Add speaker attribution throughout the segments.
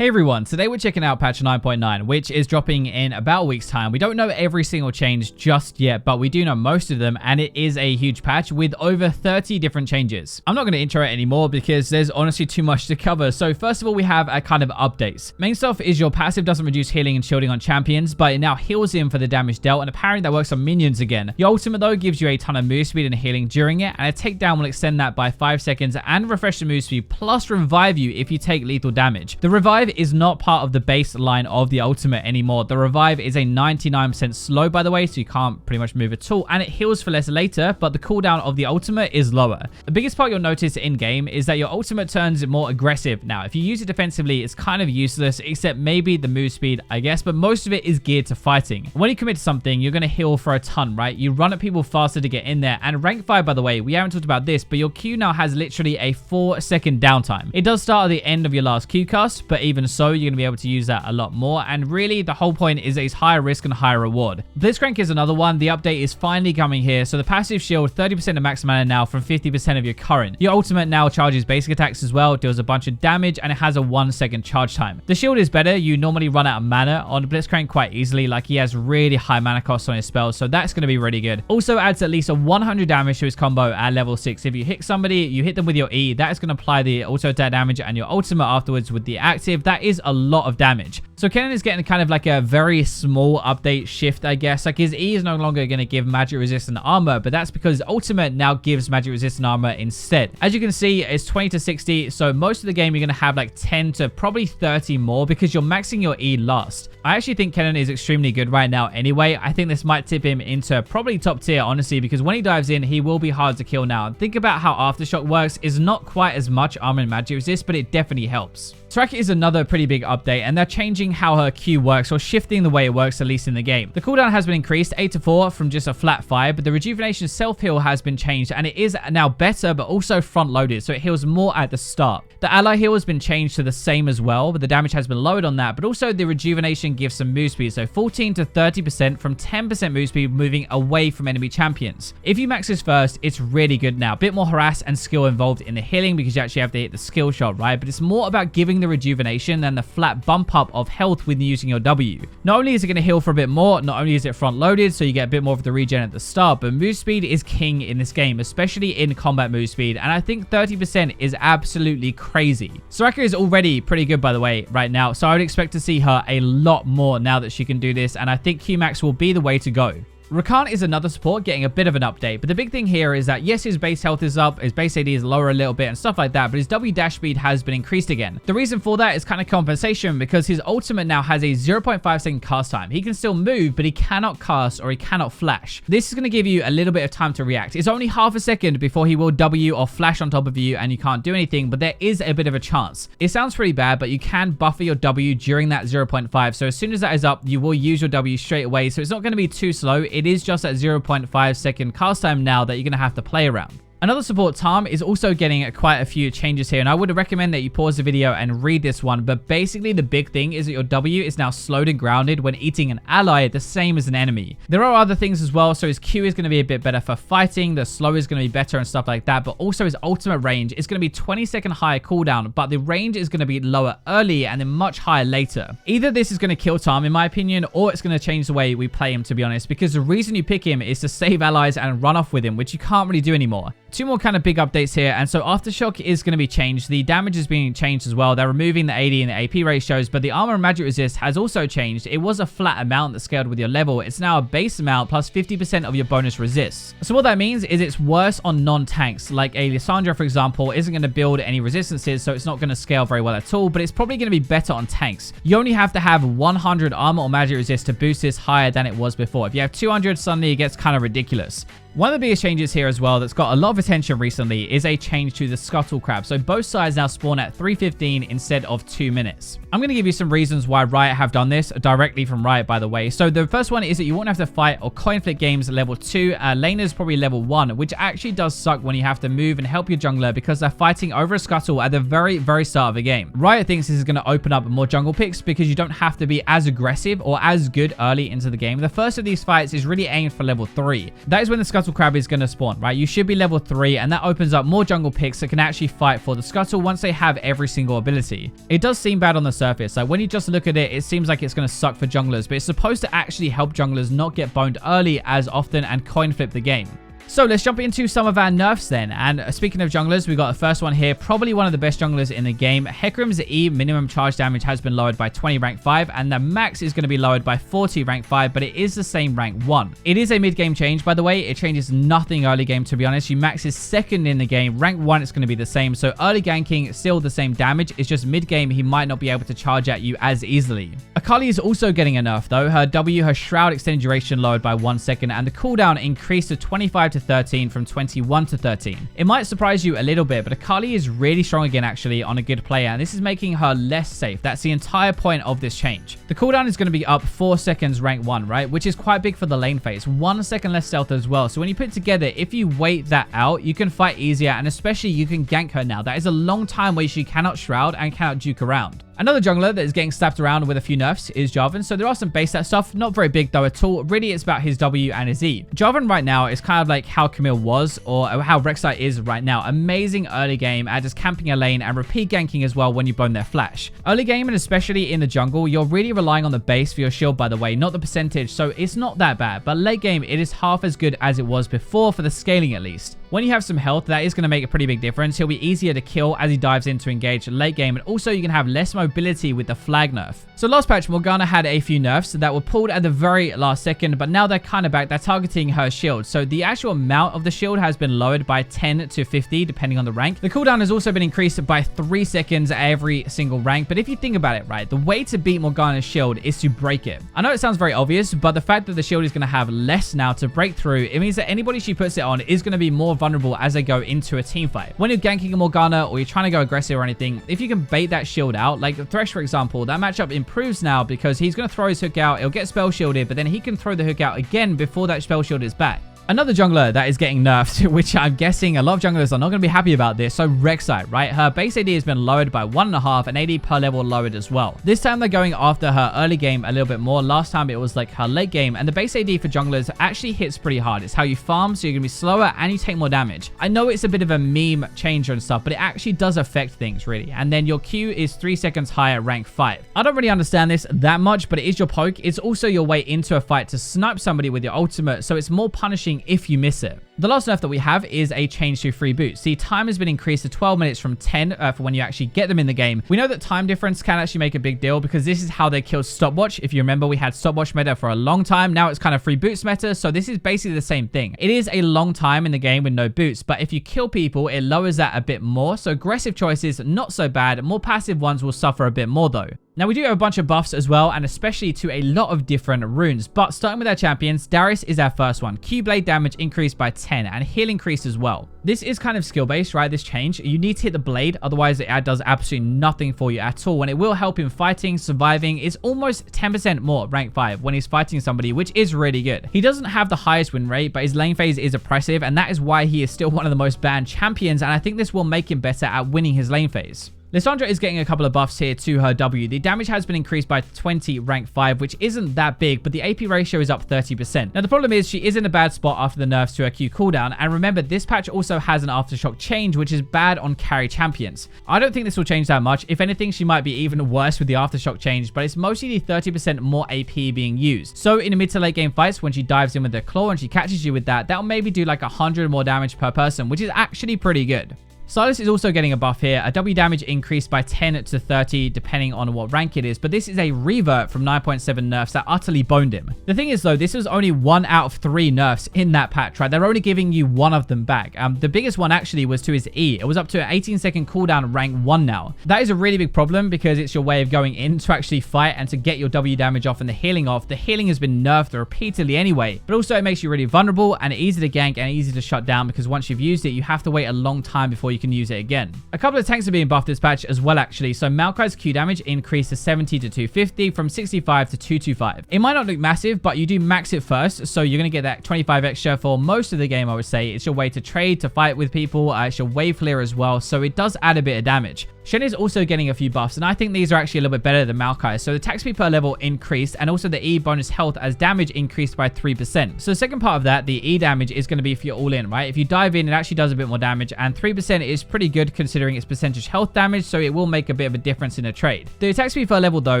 Speaker 1: Hey everyone, today we're checking out patch 9.9, which is dropping in about a week's time. We don't know every single change just yet, but we do know most of them, and it is a huge patch with over 30 different changes. I'm not going to intro it anymore because there's honestly too much to cover. So first of all, we have a kind of updates. Main stuff is your passive doesn't reduce healing and shielding on champions, but it now heals him for the damage dealt, and apparently that works on minions again. Your ultimate though gives you a ton of move speed and healing during it, and a takedown will extend that by 5 seconds and refresh the move speed, plus revive you if you take lethal damage. The revive is not part of the baseline of the ultimate anymore. The revive is a 99% slow, by the way, so you can't pretty much move at all, and it heals for less later, but the cooldown of the ultimate is lower. The biggest part you'll notice in game is that your ultimate turns more aggressive. Now, if you use it defensively, it's kind of useless, except maybe the move speed, I guess, but most of it is geared to fighting. When you commit to something, you're going to heal for a ton, right? You run at people faster to get in there, and rank 5, by the way, we haven't talked about this, but your Q now has literally a 4-second downtime. It does start at the end of your last Q cast, but even so, you're going to be able to use that a lot more, and really the whole point is that it's higher risk and higher reward. Blitzcrank is another one. The update is finally coming here. So the passive shield 30% of max mana now from 50% of your current. Your ultimate now charges basic attacks as well, deals a bunch of damage, and it has a 1-second charge time. The shield is better. You normally run out of mana on Blitzcrank quite easily, like he has really high mana costs on his spells, so that's going to be really good. Also adds at least a 100 damage to his combo at level 6. If you hit somebody, you hit them with your E, that is going to apply the auto attack damage, and your ultimate afterwards with the active, that is a lot of damage. So Kennen is getting kind of like a very small update shift, I guess. Like his E is no longer going to give magic resistant armor, but that's because ultimate now gives magic resistant armor instead. As you can see, it's 20 to 60, so most of the game you're going to have like 10 to probably 30 more because you're maxing your E last. I actually think Kennen is extremely good right now anyway. I think this might tip him into probably top tier, honestly, because when he dives in, he will be hard to kill now. Think about how Aftershock works. Is not quite as much armor and magic resist, but it definitely helps. Soraka is another pretty big update, and they're changing how her Q works, or shifting the way it works, at least in the game. The cooldown has been increased 8 to 4 from just a flat 5, but the rejuvenation self-heal has been changed, and it is now better, but also front-loaded, so it heals more at the start. The ally heal has been changed to the same as well, but the damage has been lowered on that, but also the rejuvenation gives some move speed, so 14 to 30% from 10% move speed, moving away from enemy champions. If you max this first, it's really good now. Bit more harass and skill involved in the healing because you actually have to hit the skill shot, right? But it's more about giving the rejuvenation than the flat bump up of health with using your W. Not only is it going to heal for a bit more, not only is it front loaded, so you get a bit more of the regen at the start, but move speed is king in this game, especially in combat move speed, and I think 30% is absolutely crazy. Soraka is already pretty good, by the way, right now, so I would expect to see her a lot more now that she can do this, and I think Qmax will be the way to go. Rekon is another support getting a bit of an update, but the big thing here is that yes, his base health is up, his base AD is lower a little bit and stuff like that, but his W dash speed has been increased again. The reason for that is kind of compensation because his ultimate now has a 0.5 second cast time. He can still move, but he cannot cast or he cannot flash. This is going to give you a little bit of time to react. It's only half a second before he will W or flash on top of you and you can't do anything, but there is a bit of a chance. It sounds pretty bad, but you can buffer your W during that 0.5. So as soon as that is up, you will use your W straight away. So it's not going to be too slow. It is just at 0.5 second cast time now that you're going to have to play around. Another support, Tam, is also getting quite a few changes here, and I would recommend that you pause the video and read this one, but basically the big thing is that your W is now slowed and grounded when eating an ally the same as an enemy. There are other things as well, so his Q is going to be a bit better for fighting, the slow is going to be better and stuff like that, but also his ultimate range is going to be 20-second higher cooldown, but the range is going to be lower early and then much higher later. Either this is going to kill Tam, in my opinion, or it's going to change the way we play him, to be honest, because the reason you pick him is to save allies and run off with him, which you can't really do anymore. Two more kind of big updates here, and so Aftershock is going to be changed. The damage is being changed as well. They're removing the AD and the AP ratios, but the armor and magic resist has also changed. It was a flat amount that scaled with your level. It's now a base amount plus 50% of your bonus resists. So what that means is it's worse on non-tanks, like a Lissandra, for example, isn't going to build any resistances, so it's not going to scale very well at all, but it's probably going to be better on tanks. You only have to have 100 armor or magic resist to boost this higher than it was before. If you have 200, suddenly it gets kind of ridiculous. One of the biggest changes here as well that's got a lot of attention recently is a change to the Scuttle Crab. So both sides now spawn at 3:15 instead of 2 minutes. I'm going to give you some reasons why Riot have done this directly from Riot, by the way. So the first one is that you won't have to fight or coin flip games at level 2. Laners probably level 1, which actually does suck when you have to move and help your jungler because they're fighting over a Scuttle at the very start of the game. Riot thinks this is going to open up more jungle picks because you don't have to be as aggressive or as good early into the game. The first of these fights is really aimed for level 3. That is when the Scuttle Scuttle Crab is going to spawn, right? You should be level 3, and that opens up more jungle picks that can actually fight for the Scuttle once they have every single ability. It does seem bad on the surface. Like when you just look at it, it seems like it's going to suck for junglers, but it's supposed to actually help junglers not get boned early as often and coin flip the game. So let's jump into some of our nerfs then. And speaking of junglers, we got the first one here, probably one of the best junglers in the game. Hecarim's E minimum charge damage has been lowered by 20 rank 5, and the max is going to be lowered by 40 rank 5, but it is the same rank 1. It is a mid-game change, by the way. It changes nothing early game, to be honest. You max is second in the game. Rank 1, it's going to be the same. So early ganking, still the same damage. It's just mid-game, he might not be able to charge at you as easily. Akali is also getting a nerf, though. Her Shroud extended duration lowered by 1 second, and the cooldown increased to 25 to 13 from 21 to 13. It might surprise you a little bit, but Akali is really strong again actually on a good player, and this is making her less safe. That's the entire point of this change. The cooldown is going to be up 4 seconds rank 1, right? Which is quite big for the lane phase. 1 second less stealth as well. So when you put it together, if you wait that out, you can fight easier, and especially you can gank her now. That is a long time where she cannot shroud and cannot juke around. Another jungler that is getting slapped around with a few nerfs is Jarvan. So there are some base stat stuff, not very big though at all. Really, it's about his W and his E. Jarvan right now is kind of like how Camille was, or how Rek'Sai is right now. Amazing early game at just camping a lane and repeat ganking as well when you blown their flash. Early game, and especially in the jungle, you're really relying on the base for your shield, by the way, not the percentage. So it's not that bad, but late game, it is half as good as it was before for the scaling at least. When you have some health, that is going to make a pretty big difference. He'll be easier to kill as he dives in to engage late game, and also you can have less mobility with the flag nerf. So last patch, Morgana had a few nerfs that were pulled at the very last second, but now they're kind of back. They're targeting her shield. So the actual amount of the shield has been lowered by 10 to 50, depending on the rank. The cooldown has also been increased by 3 seconds every single rank. But if you think about it, right, the way to beat Morgana's shield is to break it. I know it sounds very obvious, but the fact that the shield is going to have less now to break through, it means that anybody she puts it on is going to be more vulnerable as they go into a team fight. When you're ganking a Morgana or you're trying to go aggressive or anything, if you can bait that shield out, like Thresh, for example, that matchup improves now because he's going to throw his hook out, it'll get spell shielded, but then he can throw the hook out again before that spell shield is back. Another jungler that is getting nerfed, which I'm guessing a lot of junglers are not going to be happy about this. So Rek'Sai, right? Her base AD has been lowered by 1.5 and AD per level lowered as well. This time they're going after her early game a little bit more. Last time it was like her late game, and the base AD for junglers actually hits pretty hard. It's how you farm, so you're going to be slower and you take more damage. I know it's a bit of a meme changer and stuff, but it actually does affect things really. And then your Q is 3 seconds higher rank 5. I don't really understand this that much, but it is your poke. It's also your way into a fight to snipe somebody with your ultimate, so it's more punishing if you miss it. The last nerf that we have is a change to free boots. See, time has been increased to 12 minutes from 10 for when you actually get them in the game. We know that time difference can actually make a big deal because this is how they killed stopwatch. If you remember, we had stopwatch meta for a long time. Now it's kind of free boots meta, so this is basically the same thing. It is a long time in the game with no boots, but if you kill people, it lowers that a bit more. So aggressive choices, not so bad. More passive ones will suffer a bit more though. Now, we do have a bunch of buffs as well, and especially to a lot of different runes. But starting with our champions, Darius is our first one. Q-Blade damage increased by 10, and heal increased as well. This is kind of skill-based, right, this change. You need to hit the blade, otherwise it does absolutely nothing for you at all. And it will help him fighting, surviving. It's almost 10% more rank 5 when he's fighting somebody, which is really good. He doesn't have the highest win rate, but his lane phase is oppressive, and that is why he is still one of the most banned champions, and I think this will make him better at winning his lane phase. Lissandra is getting a couple of buffs here to her W. The damage has been increased by 20 rank 5, which isn't that big, but the AP ratio is up 30%. Now, the problem is she is in a bad spot after the nerfs to her Q cooldown, and remember, this patch also has an Aftershock change, which is bad on carry champions. I don't think this will change that much. If anything, she might be even worse with the Aftershock change, but it's mostly the 30% more AP being used. So in the mid to late game fights, when she dives in with her claw and she catches you with that, that'll maybe do like 100 more damage per person, which is actually pretty good. Sylas is also getting a buff here. A W damage increased by 10 to 30 depending on what rank it is, but this is a revert from 9.7 nerfs that utterly boned him. The thing is though, this was only 1 out of 3 nerfs in that patch, right? They're only giving you 1 of them back. The biggest one actually was to his E. It was up to an 18-second cooldown rank 1 now. That is a really big problem because it's your way of going in to actually fight and to get your W damage off and the healing off. The healing has been nerfed repeatedly anyway, but also it makes you really vulnerable and easy to gank and easy to shut down because once you've used it, you have to wait a long time before you can use it again. A couple of tanks are being buffed this patch as well actually. So Maokai's Q damage increased to 70 to 250 from 65 to 225. It might not look massive, but you do max it first, so you're going to get that 25 extra for most of the game. I would say it's your way to trade, to fight with people. It's your wave clear as well, so it does add a bit of damage. Shen is also getting a few buffs, and I think these are actually a little bit better than Maokai. So the attack speed per level increased, and also the E bonus health as damage increased by 3%. So the second part of that, the E damage, is going to be for your all-in, right? If you dive in, it actually does a bit more damage, and 3% is pretty good considering its percentage health damage, so it will make a bit of a difference in a trade. The attack speed per level, though,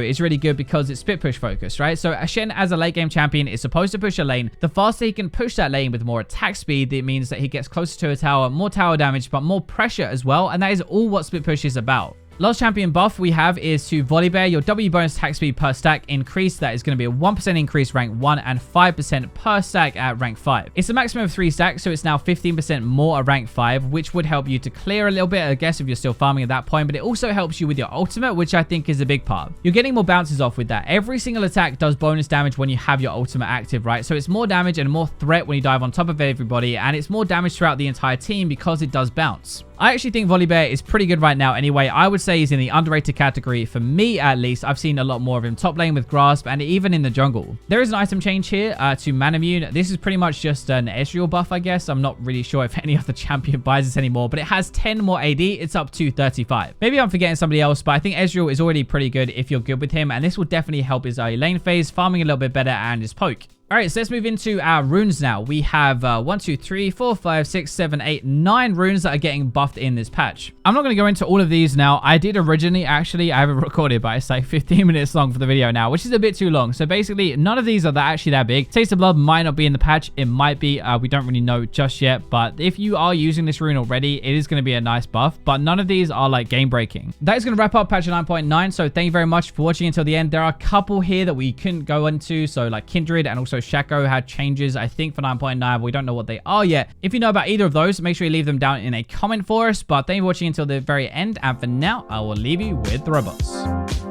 Speaker 1: is really good because it's split push focused, right? So Shen, as a late game champion, is supposed to push a lane. The faster he can push that lane with more attack speed, it means that he gets closer to a tower, more tower damage, but more pressure as well, and that is all what split push is about. Last champion buff we have is to Volibear. Your W bonus attack speed per stack increase. That is going to be a 1% increase rank 1 and 5% per stack at rank 5. It's a maximum of 3 stacks, so it's now 15% more at rank 5, which would help you to clear a little bit, I guess, if you're still farming at that point, but it also helps you with your ultimate, which I think is a big part. You're getting more bounces off with that. Every single attack does bonus damage when you have your ultimate active, right? So it's more damage and more threat when you dive on top of everybody, and it's more damage throughout the entire team because it does bounce. I actually think Volibear is pretty good right now anyway. I would say he's in the underrated category for me, at least. I've seen a lot more of him top lane with Grasp and even in the jungle. There is an item change here to Manamune. This is pretty much just an Ezreal buff, I guess. I'm not really sure if any other champion buys this anymore, but it has 10 more AD. It's up to 35. Maybe I'm forgetting somebody else, but I think Ezreal is already pretty good if you're good with him, and this will definitely help his early lane phase, farming a little bit better, and his poke. All right, so let's move into our runes now. We have 1, 2, 3, 4, 5, 6, 7, 8, 9 runes that are getting buffed in this patch. I'm not going to go into all of these now. I did originally, actually, I haven't recorded, but it's like 15 minutes long for the video now, which is a bit too long. So basically, none of these are actually that big. Taste of Blood might not be in the patch. It might be. We don't really know just yet. But if you are using this rune already, it is going to be a nice buff. But none of these are like game breaking. That is going to wrap up patch 9.9. So thank you very much for watching until the end. There are a couple here that we couldn't go into. So like Kindred and also Shaco had changes, I think, for 9.9, but we don't know what they are yet. If you know about either of those, make sure you leave them down in a comment for us. But thank you for watching until the very end. And for now, I will leave you with the robots.